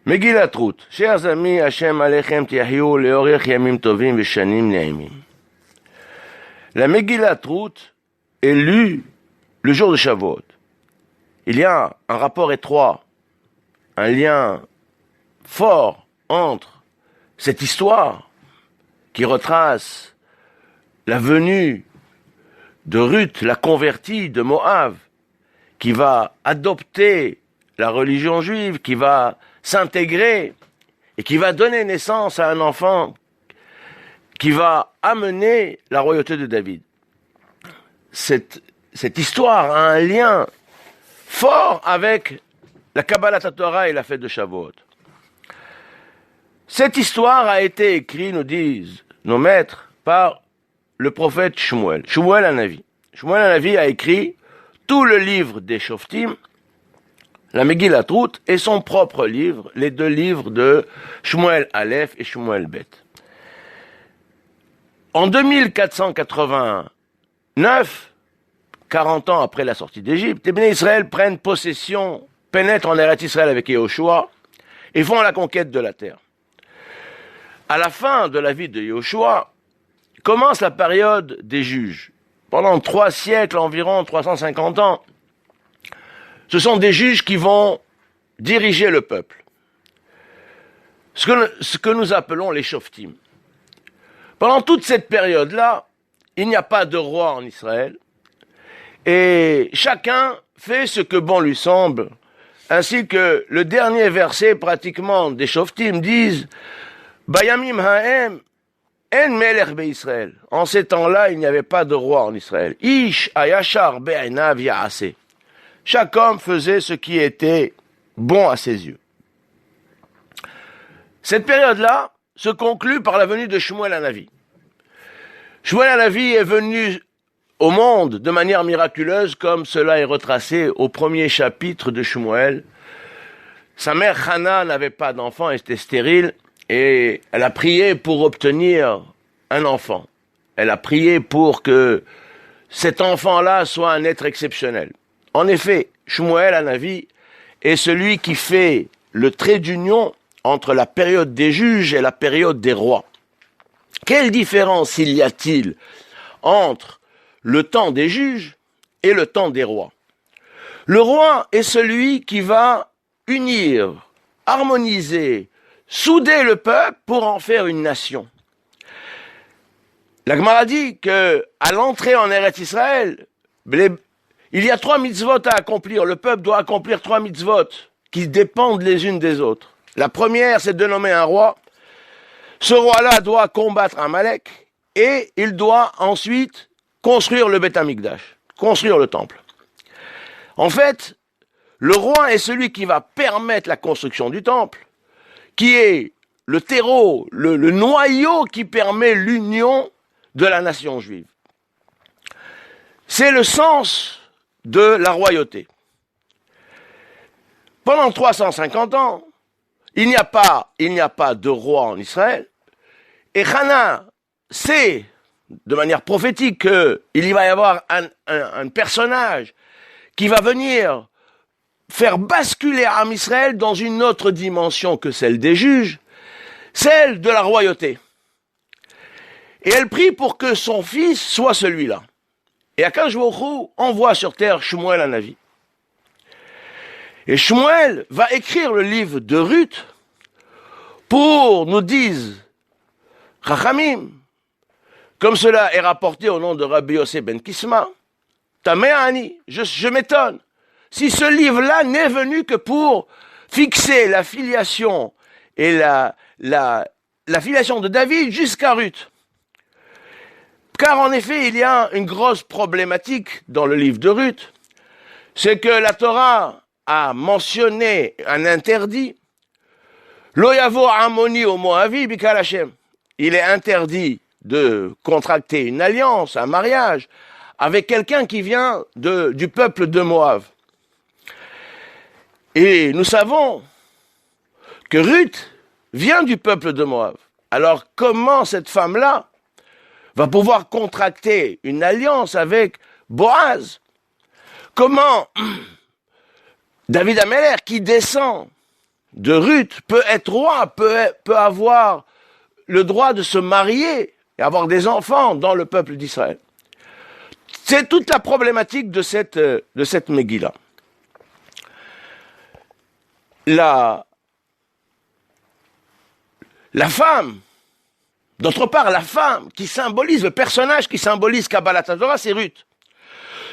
Megillat Ruth, chers amis, Hashem Alechem Tiahyu, Leorich Yamim Tovim Veshanim Ne'imim. La Megillat Ruth est lue le jour de Shavuot. Il y a un rapport étroit, un lien fort entre cette histoire qui retrace la venue de Ruth, la convertie de Moab, qui va adopter la religion juive, qui va s'intégrer et qui va donner naissance à un enfant qui va amener la royauté de David. Cette histoire a un lien fort avec la Kabbalat Torah et la fête de Shavuot. Cette histoire a été écrite, nous disent nos maîtres, par le prophète Shmuel. Shmuel Hanavi. Shmuel Hanavi a écrit tout le livre des Shoftim, la Megillat Ruth, et son propre livre, les deux livres de Shmuel Aleph et Shmuel Bet. En 2489, 40 ans après la sortie d'Égypte, les Béné Israël prennent possession, pénètrent en Eretz Israël avec Yehoshua et font la conquête de la terre. À la fin de la vie de Yehoshua, commence la période des juges. Pendant 3 siècles, environ 350 ans, ce sont des juges qui vont diriger le peuple. Ce que nous appelons les Shoftim. Pendant toute cette période-là, il n'y a pas de roi en Israël, et chacun fait ce que bon lui semble, ainsi que le dernier verset pratiquement des Shoftim disent « Bayamim ha'em en melech be'Israël ». En ces temps-là, il n'y avait pas de roi en Israël. « Ish ayashar be'einav ya'aseh ». Chaque homme faisait ce qui était bon à ses yeux. Cette période-là se conclut par la venue de Shmuel Hanavi. Shmuel Hanavi est venu au monde de manière miraculeuse, comme cela est retracé au premier chapitre de Shmuel. Sa mère Hana n'avait pas d'enfant, elle était stérile, et elle a prié pour obtenir un enfant. Elle a prié pour que cet enfant-là soit un être exceptionnel. En effet, Shmuel Hanavi est celui qui fait le trait d'union entre la période des juges et la période des rois. Quelle différence y a-t-il entre le temps des juges et le temps des rois? Le roi est celui qui va unir, harmoniser, souder le peuple pour en faire une nation. La Gemara dit que à l'entrée en Eretz Israël, il y a 3 mitzvot à accomplir. Le peuple doit accomplir 3 mitzvot qui dépendent les unes des autres. La première, c'est de nommer un roi. Ce roi-là doit combattre Amalek et il doit ensuite construire le Beth Amikdash, construire le temple. En fait, le roi est celui qui va permettre la construction du temple, qui est le terreau, le noyau qui permet l'union de la nation juive. C'est le sens de la royauté. Pendant 350 ans, il n'y a pas de roi en Israël, et Hana sait, de manière prophétique, qu'il va y avoir un personnage qui va venir faire basculer Am Israël dans une autre dimension que celle des juges, celle de la royauté. Et elle prie pour que son fils soit celui-là. Et Akadosh Baruch Hu envoie sur terre Shmuel Hanavi. Et Shmuel va écrire le livre de Ruth pour, nous disent Chachamim, comme cela est rapporté au nom de Rabbi Yosef ben Kisma, Tameani, je m'étonne. Si ce livre-là n'est venu que pour fixer la filiation et la filiation de David jusqu'à Ruth. Car en effet, il y a une grosse problématique dans le livre de Ruth, c'est que la Torah a mentionné un interdit. Lo yavo amoni au Moavi bikal Hashem. Il est interdit de contracter une alliance, un mariage, avec quelqu'un qui vient du peuple de Moab. Et nous savons que Ruth vient du peuple de Moab. Alors comment cette femme-là va pouvoir contracter une alliance avec Boaz? Comment David Améler, qui descend de Ruth peut être roi, peut avoir le droit de se marier et avoir des enfants dans le peuple d'Israël. C'est toute la problématique de cette Megillah. La femme, d'autre part, la femme qui symbolise, le personnage qui symbolise Kabbalat Torah, c'est Ruth.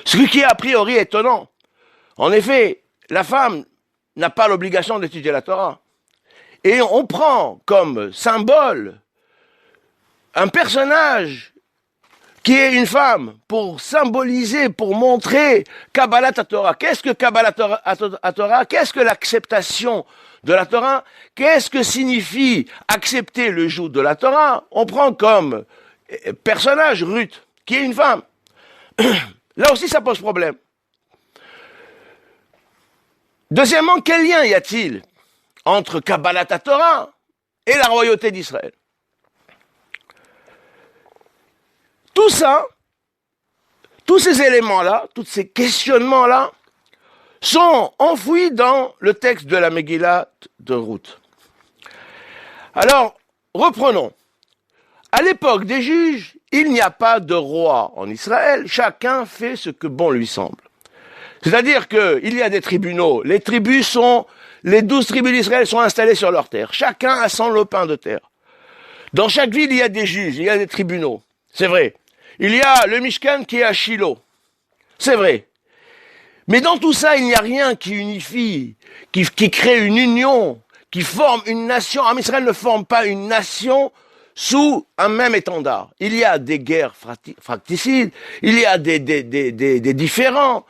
Ce qui est a priori étonnant. En effet, la femme n'a pas l'obligation d'étudier la Torah. Et on prend comme symbole un personnage qui est une femme pour symboliser, pour montrer Kabbalat Torah. Qu'est-ce que Kabbalat Torah? Qu'est-ce que l'acceptation de la Torah? Qu'est-ce que signifie accepter le joug de la Torah? On prend comme personnage Ruth, qui est une femme. Là aussi, ça pose problème. Deuxièmement, quel lien y a-t-il entre Kabbalat Torah et la royauté d'Israël? Tout ça, tous ces éléments-là, tous ces questionnements-là, sont enfouis dans le texte de la Megillah de Ruth. Alors, reprenons. À l'époque des juges, il n'y a pas de roi en Israël, chacun fait ce que bon lui semble. C'est-à-dire qu'il y a des tribunaux, les 12 tribus d'Israël sont installées sur leur terre, chacun a son lopin de terre. Dans chaque ville, il y a des juges, il y a des tribunaux, c'est vrai. Il y a le Mishkan qui est à Shiloh, c'est vrai. Mais dans tout ça, il n'y a rien qui unifie, qui crée une union, qui forme une nation. En Israël ne forme pas une nation sous un même étendard. Il y a des guerres fratricides, il y a des différends,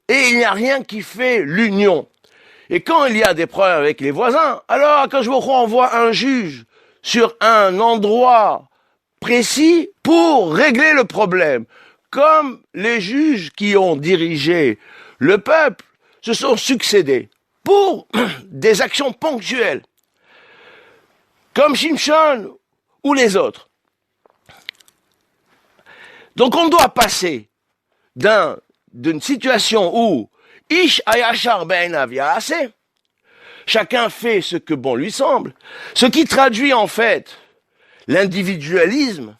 et il n'y a rien qui fait l'union. Et quand il y a des problèmes avec les voisins, alors quand je vous envoie un juge sur un endroit précis pour régler le problème, comme les juges qui ont dirigé le peuple se sont succédés pour des actions ponctuelles, comme Shimshon ou les autres. Donc on doit passer d'une situation où Ish ayashar be'enav ya'aseh, chacun fait ce que bon lui semble, ce qui traduit en fait l'individualisme,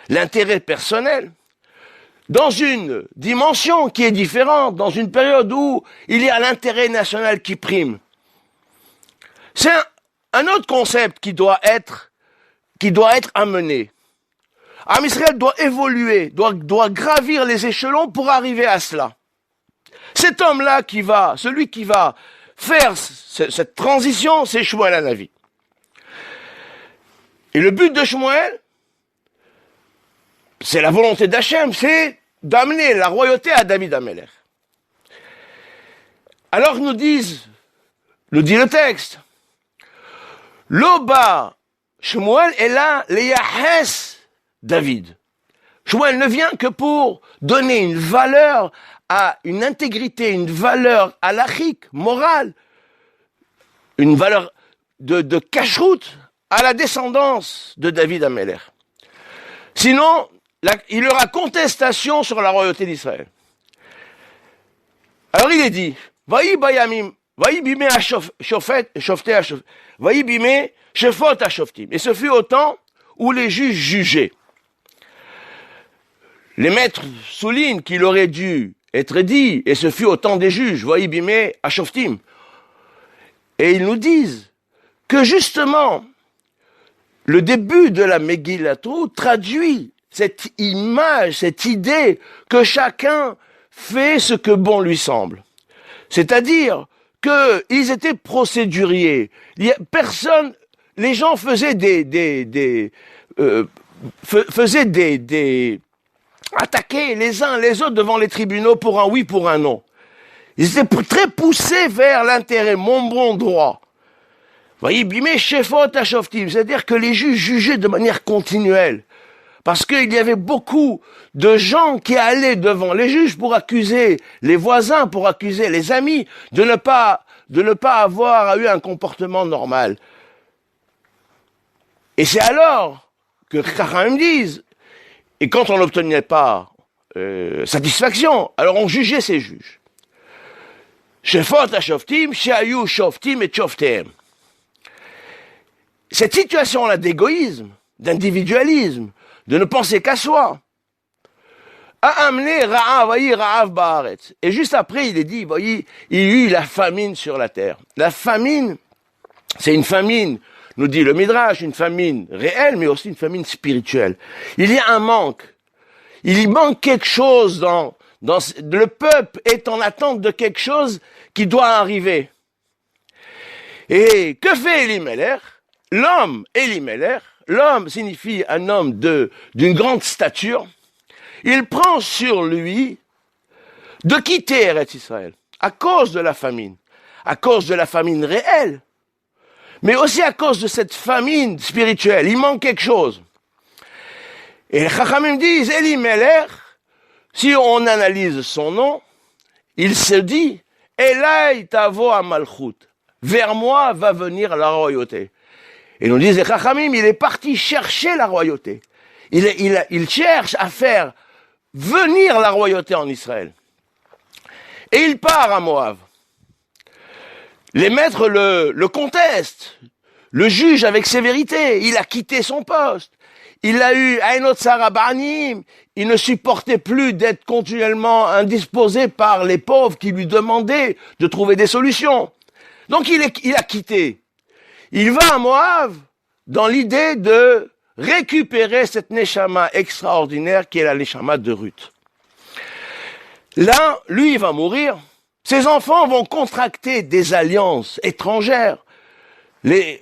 l'intérêt personnel, dans une dimension qui est différente, dans une période où il y a l'intérêt national qui prime. C'est un autre concept qui doit être amené. Am Israël doit évoluer, doit gravir les échelons pour arriver à cela. Cet homme-là celui qui va faire cette transition, c'est Shmuel Hanavi. Et le but de Shmuel, c'est la volonté d'Hachem, c'est d'amener la royauté à David HaMelech. Alors nous dit le texte, Loba Shmuel est là, Leyahes David. Shmuel ne vient que pour donner une valeur à une intégrité, une valeur halachique, morale, une valeur de cacheroute à la descendance de David HaMelech. Sinon, il y aura contestation sur la royauté d'Israël. Alors il est dit, Vaï bayamim, vaï bimé shofté ashoftim, vaï bimé shefot ashoftim. Et ce fut au temps où les juges jugeaient. Les maîtres soulignent qu'il aurait dû être dit, et ce fut au temps des juges, vaï bimé ashoftim. Et ils nous disent que justement, le début de la Megillah traduit cette image, cette idée que chacun fait ce que bon lui semble. C'est-à-dire qu'ils étaient procéduriers. Les gens faisaient attaquer les uns les autres devant les tribunaux pour un oui, pour un non. Ils étaient très poussés vers l'intérêt, mon bon droit. Voyez, bimé shefot ashoftim, c'est-à-dire que les juges jugeaient de manière continuelle. Parce qu'il y avait beaucoup de gens qui allaient devant les juges pour accuser les voisins, pour accuser les amis de ne pas avoir eu un comportement normal. Et c'est alors que Chachamim disent, et quand on n'obtenait pas satisfaction, alors on jugeait ces juges. Shefot ashoftim, shehayu shoftim et shoftehem. cette situation-là d'égoïsme, d'individualisme, de ne penser qu'à soi, a amené Ra'av Ba'aretz. Et juste après, il est dit, voyez, il y a eu la famine sur la terre. La famine, c'est une famine, nous dit le Midrash, une famine réelle, mais aussi une famine spirituelle. Il y a un manque. Il y manque quelque chose le peuple est en attente de quelque chose qui doit arriver. Et que fait Elimelech? L'homme, Elimelech, l'homme signifie un homme d'une grande stature. Il prend sur lui de quitter Eretz Israël à cause de la famine réelle, mais aussi à cause de cette famine spirituelle. Il manque quelque chose. Et les Chachamim disent, Elimelech, si on analyse son nom, il se dit, Elai tavo amalchut, vers moi va venir la royauté. Et nous disent les Chachamim, il est parti chercher la royauté. Il cherche à faire venir la royauté en Israël. Et il part à Moab. Les maîtres le contestent, le jugent avec sévérité. Il a quitté son poste. Il a eu Ainot Sarabanim. Il ne supportait plus d'être continuellement indisposé par les pauvres qui lui demandaient de trouver des solutions. Donc il a quitté. Il va à Moab dans l'idée de récupérer cette neshama extraordinaire qui est la neshama de Ruth. Là, lui, il va mourir. Ses enfants vont contracter des alliances étrangères.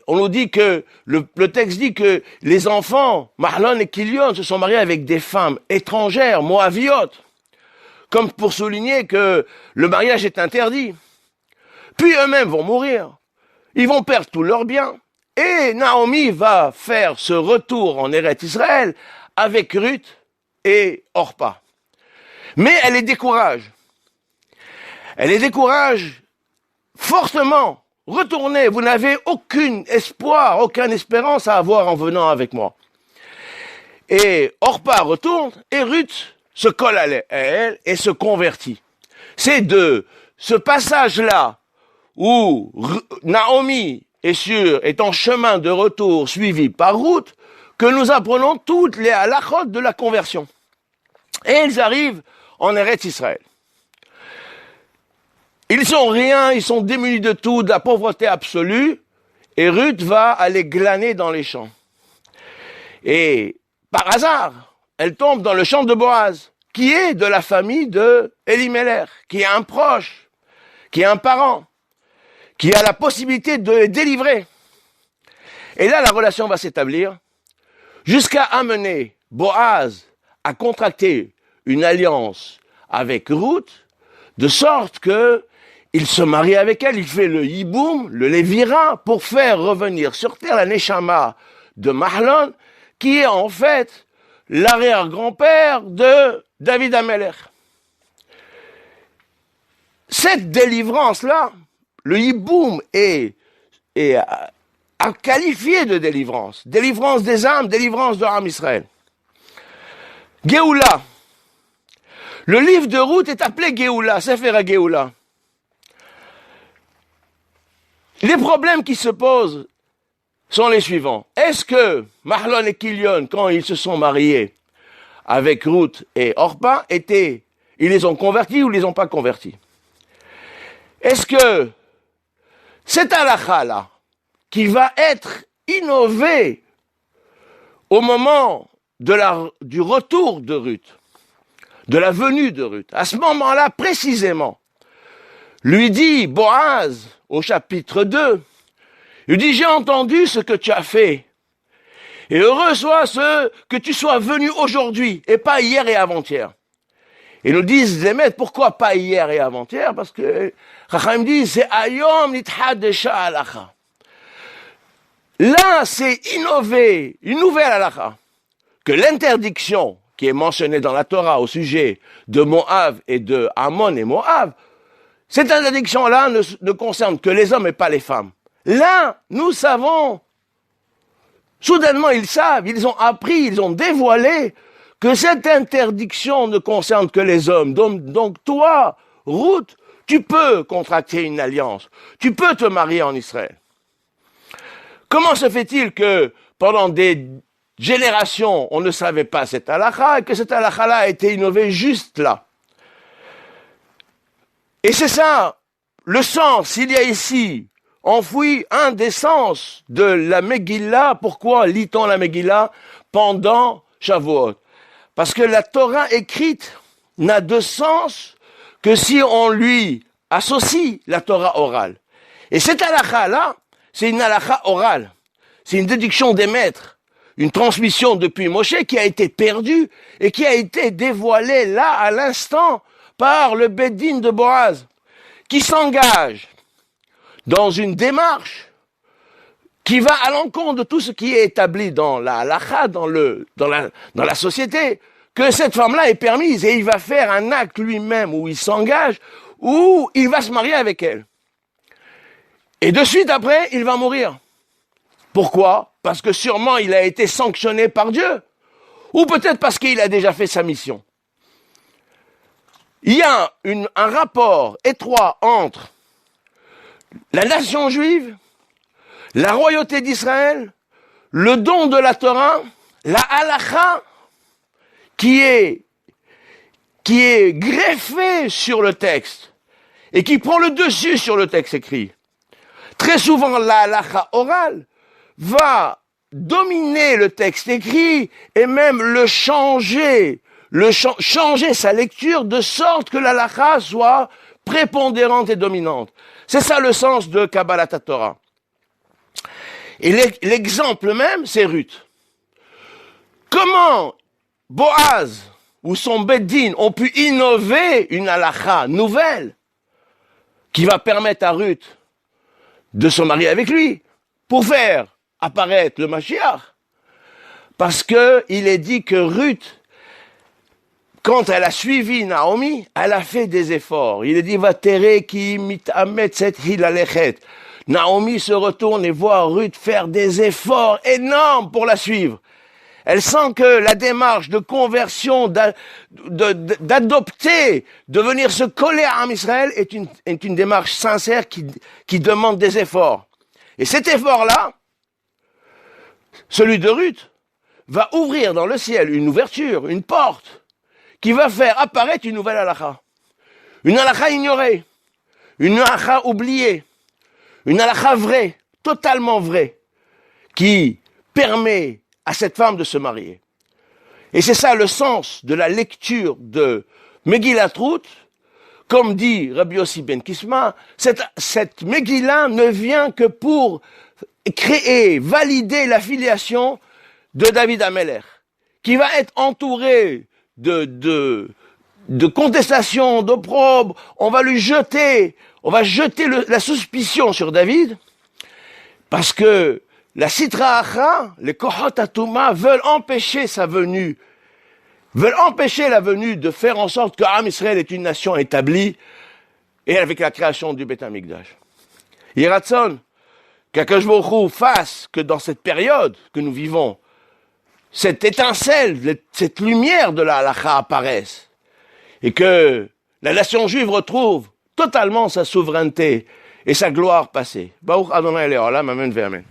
On nous dit que, le texte dit que les enfants, Mahlon et Kilion, se sont mariés avec des femmes étrangères, moabiotes, comme pour souligner que le mariage est interdit. Puis eux-mêmes vont mourir. Ils vont perdre tous leurs biens. Et Naomi va faire ce retour en Eretz Israël avec Ruth et Orpa. Mais elle les décourage. Elle les décourage fortement. Retournez, vous n'avez aucun espoir, aucune espérance à avoir en venant avec moi. Et Orpa retourne et Ruth se colle à elle et se convertit. C'est de ce passage-là où Naomi est en chemin de retour suivi par Ruth que nous apprenons toutes les halachot de la conversion. Et ils arrivent en Eretz Israël. Ils sont rien, ils sont démunis de tout, de la pauvreté absolue, et Ruth va aller glaner dans les champs. Et par hasard, elle tombe dans le champ de Boaz, qui est de la famille de Elimelech, qui est un proche, qui est un parent, qui a la possibilité de les délivrer. Et là, la relation va s'établir jusqu'à amener Boaz à contracter une alliance avec Ruth, de sorte que il se marie avec elle, il fait le hiboum, le lévira, pour faire revenir sur terre la neshama de Mahlon, qui est en fait l'arrière-grand-père de David Amelech. Cette délivrance-là, le hiboum est à qualifier de délivrance. Délivrance des âmes, délivrance de Ham Israël. Géoula. Le livre de Ruth est appelé Géoula, Sefer Géoula. Les problèmes qui se posent sont les suivants. Est-ce que Mahlon et Kilion, quand ils se sont mariés avec Ruth et Orpa, ils les ont convertis ou ils les ont pas convertis? Est-ce que cette halakha-là, qui va être innovée au moment du retour de Ruth, de la venue de Ruth, à ce moment-là précisément, lui dit Boaz, au chapitre 2, il dit, j'ai entendu ce que tu as fait, et heureux soit ce que tu sois venu aujourd'hui, et pas hier et avant-hier. Et nous disent les maîtres, pourquoi pas hier et avant-hier? Parce que Chachamim dit, c'est Ayom nithadesha halacha. Là, c'est innover, une nouvelle halacha, que l'interdiction qui est mentionnée dans la Torah au sujet de Moab et de Ammon et Moab, cette interdiction-là ne concerne que les hommes et pas les femmes. Là, nous savons, soudainement ils savent, ils ont appris, ils ont dévoilé que cette interdiction ne concerne que les hommes. Donc toi, Ruth, tu peux contracter une alliance, tu peux te marier en Israël. comment se fait-il que pendant des générations, on ne savait pas cette halakha et que cette halakha-là a été innovée juste là? Et c'est ça, le sens, il y a ici enfoui un des sens de la Megillah. Pourquoi lit-on la Megillah pendant Shavuot? Parce que la Torah écrite n'a de sens que si on lui associe la Torah orale. Et cette halakha-là, c'est une halakha orale. C'est une déduction des maîtres, une transmission depuis Moshe qui a été perdue et qui a été dévoilée là, à l'instant, par le Beddin de Boaz, qui s'engage dans une démarche qui va à l'encontre de tout ce qui est établi dans la halakha, dans la société, que cette femme-là est permise, et il va faire un acte lui-même où il s'engage, où il va se marier avec elle. Et de suite après, il va mourir. Pourquoi? Parce que sûrement il a été sanctionné par Dieu. Ou peut-être parce qu'il a déjà fait sa mission. Il y a un rapport étroit entre la nation juive, la royauté d'Israël, le don de la Torah, la halakha, qui est greffée sur le texte et qui prend le dessus sur le texte écrit. Très souvent, la halakha orale va dominer le texte écrit et même le changer, changer sa lecture de sorte que la halakha soit prépondérante et dominante. C'est ça le sens de Kabbalat Torah. Et l'exemple même, c'est Ruth. Comment Boaz ou son Beddin ont pu innover une halakha nouvelle qui va permettre à Ruth de se marier avec lui pour faire apparaître le Mashiach. Parce que il est dit que Ruth, quand elle a suivi Naomi, elle a fait des efforts. Il est dit, Vatere ki mitamet set hilalechet. Naomi se retourne et voit Ruth faire des efforts énormes pour la suivre. Elle sent que la démarche de conversion, d'adopter, de venir se coller à Am Israël est une démarche sincère qui demande des efforts. Et cet effort-là, celui de Ruth, va ouvrir dans le ciel une ouverture, une porte, qui va faire apparaître une nouvelle halakha. Une halakha ignorée, une halakha oubliée, une halakha vraie, totalement vraie, qui permet à cette femme de se marier. Et c'est ça le sens de la lecture de Megillat Ruth. Comme dit Rabbi Yossi ben Kisma, cette Megillah ne vient que pour créer, valider la filiation de David Amelech, qui va être entouré de contestations, d'opprobres. On va jeter la suspicion sur David, parce que la Sitra Achra, les Kohot Atuma veulent empêcher sa venue, veulent empêcher la venue de faire en sorte que Am Israël est une nation établie, et avec la création du Beth Amikdash. Yiratzon, qu'Akadosh Baruch Hu fasse que dans cette période que nous vivons, cette étincelle, cette lumière de la halakha apparaisse, et que la nation juive retrouve totalement sa souveraineté et sa gloire passée. Baruch Adonai Le'olam, amen ve'amen.